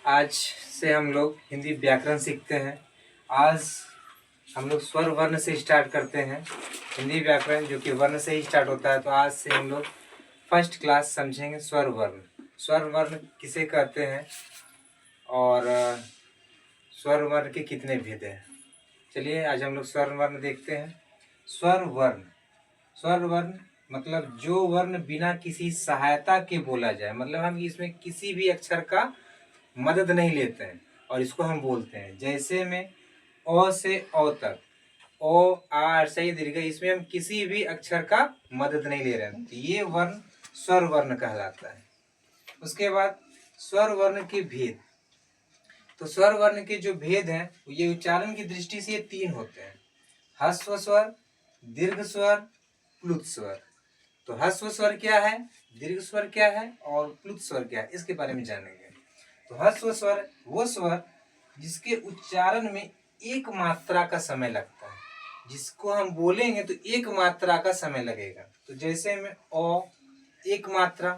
आज से हम लोग हिंदी व्याकरण सीखते हैं। आज हम लोग स्वर वर्ण से स्टार्ट करते हैं हिंदी व्याकरण, जो कि वर्ण से ही स्टार्ट होता है। तो आज से हम लोग फर्स्ट क्लास समझेंगे स्वर वर्ण। स्वर वर्ण किसे कहते हैं और स्वर वर्ण के कितने भेद हैं। चलिए आज हम लोग स्वर वर्ण देखते हैं। स्वर वर्ण मतलब जो वर्ण बिना किसी सहायता के बोला जाए, मतलब हम इसमें किसी भी अक्षर का मदद नहीं लेते हैं और इसको हम बोलते हैं। जैसे में अ से अ तक, ओ आ सही दीर्घ, इसमें हम किसी भी अक्षर का मदद नहीं ले रहे हैं, तो ये वर्ण स्वर वर्ण कहलाता है। उसके बाद स्वर वर्ण के भेद। तो स्वर वर्ण के जो भेद हैं ये उच्चारण की दृष्टि से ये तीन होते हैं: ह्रस्व स्वर, दीर्घ स्वर, प्लुत स्वर। तो ह्रस्व स्वर क्या है, दीर्घ स्वर क्या है और प्लुत स्वर क्या है, इसके बारे में जानेंगे। तो ह्रस्व स्वर वो स्वर जिसके उच्चारण में एक मात्रा का समय लगता है, जिसको हम बोलेंगे तो एक मात्रा का समय लगेगा। तो जैसे में ओ एक मात्रा,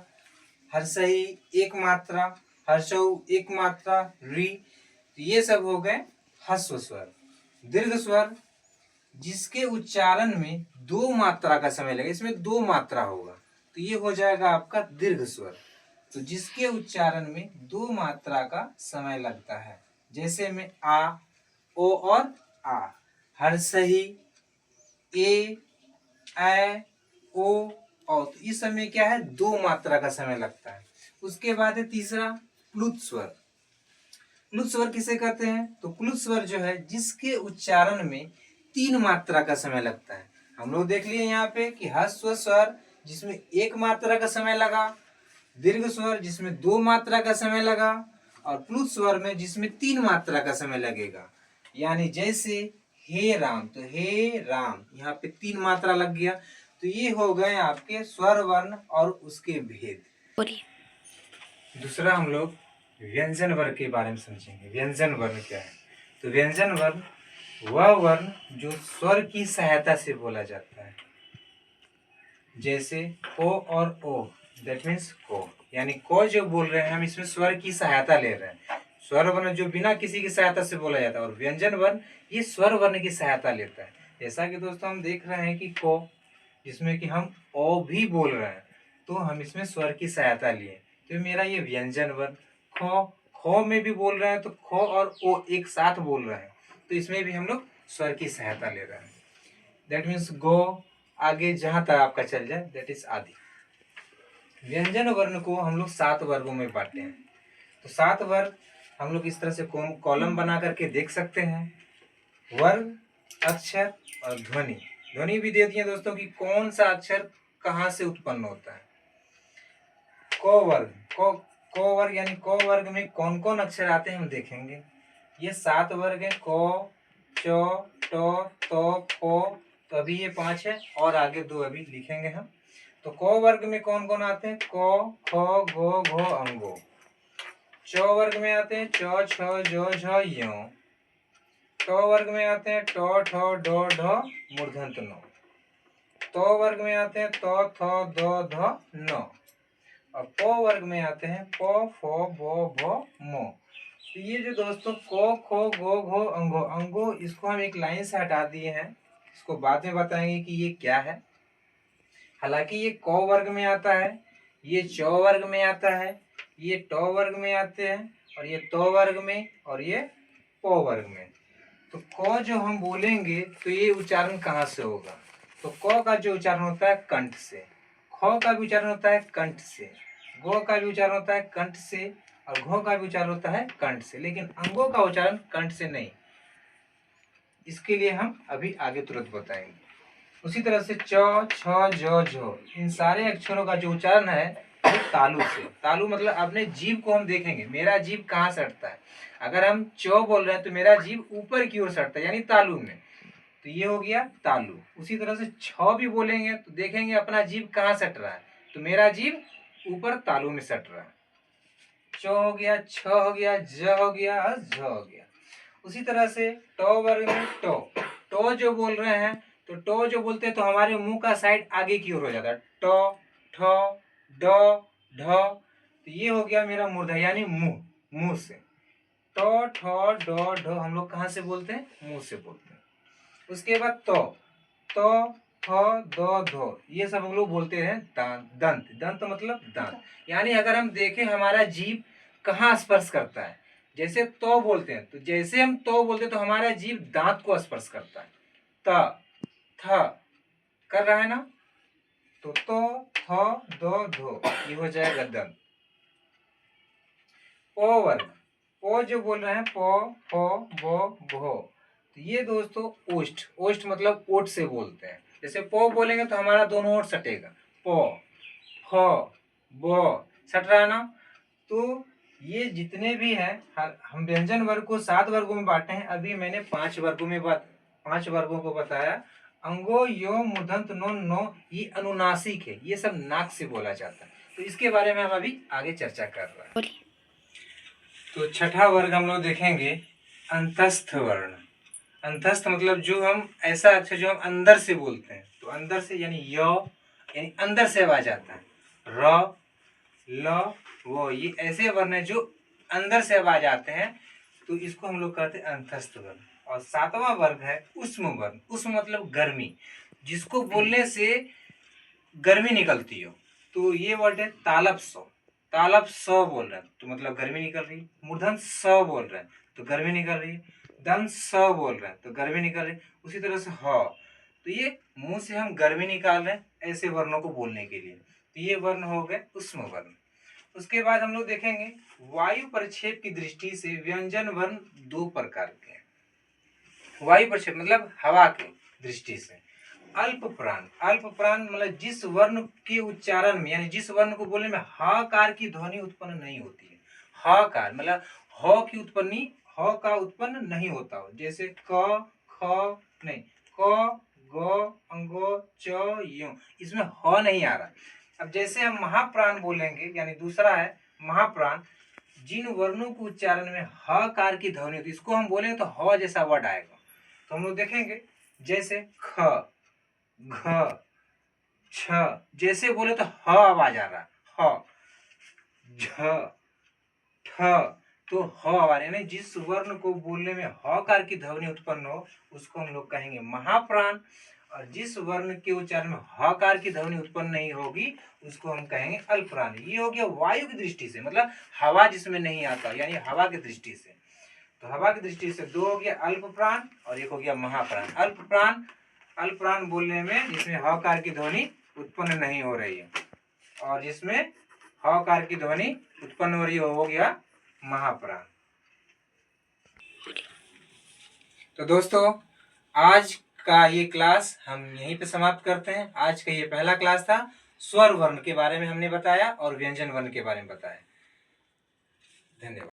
हर्षई एक मात्रा, हर्षौ एक मात्रा, री, तो ये सब हो गए ह्रस्व स्वर। दीर्घ स्वर जिसके उच्चारण में दो मात्रा का समय लगेगा, इसमें दो मात्रा होगा, तो ये हो जाएगा आपका दीर्घ स्वर। तो जिसके उच्चारण में दो मात्रा का समय लगता है, जैसे में आ, ओ और आ, हर्षहि, ए, ओ, तो इस समय क्या है, दो मात्रा का समय लगता है। उसके बाद है तीसरा प्लुत स्वर। प्लुत स्वर किसे कहते हैं, तो प्लुत स्वर जो है जिसके उच्चारण में तीन मात्रा का समय लगता है। हम लोग देख लिए यहाँ पे कि ह्रस्व स्वर जिसमें एक मात्रा का समय लगा, दीर्घ स्वर जिसमें दो मात्रा का समय लगा, और प्लुत स्वर में जिसमें तीन मात्रा का समय लगेगा। यानी जैसे हे राम, तो हे राम यहाँ पे तीन मात्रा लग गया। तो ये हो गए आपके स्वर वर्ण और उसके भेद। दूसरा हम लोग व्यंजन वर्ण के बारे में समझेंगे। व्यंजन वर्ण क्या है, तो व्यंजन वर्ण वह वर्ण जो स्वर की सहायता से बोला जाता है। जैसे को और ओ, दैट मीन्स को, यानी को जो बोल रहे हैं हम इसमें स्वर की सहायता ले रहे हैं। स्वर वर्ण जो बिना किसी की सहायता से बोला जाता है, और व्यंजन वर्ण ये स्वर वर्ण की सहायता लेता है। जैसा कि दोस्तों हम देख रहे हैं कि को, जिसमें कि हम ओ भी बोल रहे हैं, तो हम इसमें स्वर की सहायता लिए, तो मेरा ये व्यंजन वर्ण। खो, खो में भी बोल रहे हैं तो खो और ओ एक साथ बोल रहे हैं, तो इसमें भी हम लोग स्वर की सहायता ले रहे हैं। दैट मीन्स गो, आगे जहां तक आपका चल जाए, दैट इज आदि। व्यंजन वर्ण को हम लोग 7 वर्गों में बांटे हैं। तो 7 वर्ग हम लोग इस तरह से कॉलम बना करके देख सकते हैं। वर्ग, अक्षर और ध्वनि। ध्वनि भी दे दिए दोस्तों कि कौन सा अक्षर कहाँ से उत्पन्न होता है। को वर्ग, को वर्ग यानी को वर्ग में कौन कौन अक्षर आते हैं हम देखेंगे। ये 7 वर्ग है, को, चो, टो, तो, को, तो अभी ये 5 है और आगे 2 अभी लिखेंगे हम। तो को वर्ग में कौन कौन आते हैं, को, खो, गो, घो, अंगो। चो वर्ग में आते हैं चो, छो, जो, झो, यो। टो वर्ग में आते हैं टो, ठो, डो, ढो, मूर्धन्त नो। तो वर्ग में आते हैं तो, थो, दो, धो, नो। और पो वर्ग में आते हैं पो, फो, बो, भो, मो। तो ये जो दोस्तों को, खो, गो, घो, अंगो, अंगो इसको हम एक लाइन से हटा दिए हैं, इसको बाद में बताएंगे कि ये क्या है। हालांकि ये को वर्ग में आता है, ये चौ वर्ग में आता है, ये टो वर्ग में आते हैं, और ये तो वर्ग में, और ये पो वर्ग में। तो को जो हम बोलेंगे तो ये उच्चारण कहाँ से होगा, तो को का जो उच्चारण होता है कंठ से, खो का भी उच्चारण होता है कंठ से, गो का भी उच्चारण होता है कंठ से, और घो का भी उच्चारण होता है कंठ से, लेकिन अंगों का उच्चारण कंठ से नहीं। इसके लिए हम अभी आगे तुरंत बताएंगे। उसी तरह से च, छ, जो, झो, इन सारे अक्षरों का जो उच्चारण है वो तालु से। तालु मतलब अपने जीभ को हम देखेंगे, मेरा जीभ कहाँ सटता है। अगर हम चो बोल रहे हैं तो मेरा जीभ ऊपर की ओर सटता है, यानी तालु में, तो ये हो गया तालु। उसी तरह से छ भी बोलेंगे तो देखेंगे अपना जीभ कहाँ सट रहा है, तो मेरा जीभ ऊपर तालु में सट रहा है। चो हो गया, छ हो गया, ज हो गया, झ हो गया। उसी तरह से टो वर्ग में टो जो बोल रहे हैं, तो टो जो बोलते हैं तो हमारे मुंह का साइड आगे की ओर हो जाता है, टो, ठो, डो, ढो। तो ये हो गया मेरा मूर्धा, यानी मुंह, मुंह से। टो ठो डो ढो हम लोग कहाँ से बोलते हैं? मुंह से बोलते हैं। उसके बाद तो थ दो धो ये सब हम लोग बोलते हैं दांत। दंत, दंत मतलब दांत। यानी अगर हम देखें हमारा जीभ कहाँ स्पर्श करता है, जैसे तो बोलते हैं तो जैसे हम तो बोलते हैं तो हमारा जीभ दांत को स्पर्श करता है। त थ कर रहा है ना, तो थ दो धो ये हो जाएगा दंत। ओ वर्ग, ओ जो बोल रहे हैं पो फो बो भो, तो ये दोस्तों ओष्ठ, ओष्ठ मतलब ओठ से बोलते हैं। जैसे पो बोलेंगे तो हमारा दोनों ओठ सटेगा, पो फो बो सट रहा है ना। तो ये जितने भी हैं हम व्यंजन वर्ग को 7 वर्गों में बांटे हैं। अभी मैंने 5 वर्गों को बताया। अंगो यो मूर्धन्य नो नो ये अनुनासिक है, ये सब नाक से बोला जाता है। तो इसके बारे में हम अभी आगे चर्चा कर रहे हैं। तो छठा वर्ग हम लोग देखेंगे अंतस्थ वर्ण। अंतस्थ मतलब जो हम ऐसा अक्षर जो हम अंदर से बोलते हैं, तो अंदर से यानी य यानी अंदर से आवाज आता है। र ल वो ये ऐसे वर्ण है जो अंदर से आवाज आते हैं, तो इसको हम लोग कहते हैं अंतस्थ वर्ण। और 7वां वर्ग है उष्म वर्ण। उष्म मतलब गर्मी, जिसको बोलने से गर्मी निकलती हो, तो ये वर्ड है तालप स। तालप स बोल रहे हैं तो मतलब गर्मी निकल रही। मूर्धन स बोल रहे हैं तो गर्मी निकल रही। दंत स बोल रहे हैं तो गर्मी निकल रही। उसी तरह से ह, तो ये मुंह से हम गर्मी निकाल रहे हैं ऐसे वर्णों को बोलने के लिए। तो ये वर्ण हो गए उष्म वर्ण। उसके बाद हम लोग देखेंगे वायु परिक्षेप की दृष्टि से व्यंजन वर्ण 2 प्रकार के हैं। वायु परिक्षेप मतलब हवा की दृष्टि से। अल्प प्राण, अल्प प्राण मतलब जिस वर्ण के उच्चारण में यानी जिस वर्ण को बोलने में हकार की ध्वनि उत्पन्न नहीं होती है। हकार मतलब ह की उत्पत्ति, ह का उत्पन्न नहीं होता हो। जैसे क ख नहीं, क ग अंगो च यो, इसमें ह नहीं आ रहा। अब जैसे हम महाप्राण बोलेंगे, यानी दूसरा है महाप्राण, जिन वर्णों के उच्चारण में हकार की ध्वनि होती है, इसको हम बोलेंगे तो ह जैसा वर्ड आएगा। तो हम लोग देखेंगे जैसे ख घ छ, जैसे बोले तो ह आवाज आ रहा, ह झ ठ, तो ह आवाज, यानी जिस वर्ण को बोलने में हकार की ध्वनि उत्पन्न हो उसको हम लोग कहेंगे महाप्राण। और जिस वर्ण के उच्चारण में हकार की ध्वनि उत्पन्न नहीं होगी उसको हम कहेंगे अल्पप्राण। ये हो गया वायु की दृष्टि से, मतलब हवा जिसमें नहीं आता, यानी हवा की दृष्टि से। तो हवा की दृष्टि से 2 हो गया अल्प प्राण और 1 हो गया महाप्राण। अल्प प्राण, अल्प प्राण बोलने में जिसमें हकार की ध्वनि उत्पन्न नहीं हो रही है, और जिसमें हकार की ध्वनि उत्पन्न हो रही है हो गया महाप्राण। तो दोस्तों आज का ये क्लास हम यहीं पे समाप्त करते हैं। आज का ये पहला क्लास था, स्वर वर्ण के बारे में हमने बताया और व्यंजन वर्ण के बारे में बताया। धन्यवाद।